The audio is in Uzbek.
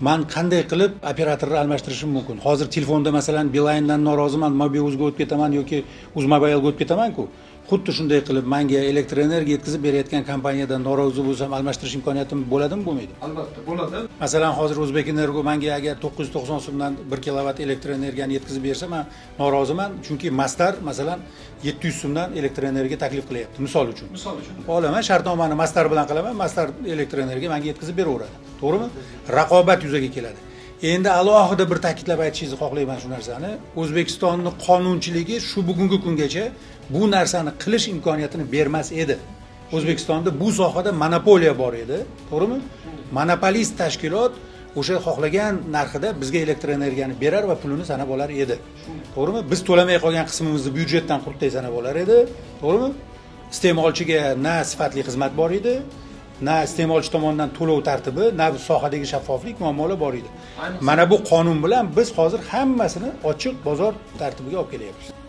Men qanday qilib operatorni almashtirishim mumkin? Hozir telefonda masalan Beeline'dan noroziman, Mobiuzga o'tib ketaman yoki Uzmobile'ga o'tib ketaman-ku. Xuddi shunday qilib menga elektr energiya yetkazib berayotgan kompaniyadan norozi bo'lsam, almashtirish imkoniyatim bo'ladimi, bo'lmaydi? Albatta, bo'ladi. Masalan, hozir O'zbekenergo menga agar 990 so'mdan 1 kilovat elektr energiyani yetkazib bersa, men noroziman, chunki Mastar masalan 700 so'mdan elektr energiya taklif qilyapti, misol uchun. Olaman, shartnomani Mastar bilan qilaman, Mastar elektr energiya menga yetkazib beraveradi. To'g'rimi? Raqobat yuzaga keladi. Endi alohida bir ta'kidlab aytishingizni xohlayman shu narsani. O'zbekistonning qonunchiligi shu bugungi kungacha bu narsani qilish imkoniyatini bermas edi. O'zbekistonda bu sohada monopoliya bor edi, to'g'rimi? Monopolist tashkilot o'sha xohlagan narxida bizga elektr energiyani berar va pulini sanab olar edi. To'g'rimi? Biz to'lamay qolgan qismimizni byudjetdan qurtday sanab olar edi, to'g'rimi? Iste'molchiga na sifatli xizmat bor edi, na iste'molchi tomonidan to'lov tartibi, na sohadagi shaffoflik muammolar bor edi. Mana bu qonun bilan biz hozir hammasini ochiq bozor tartibiga olib kelyapmiz.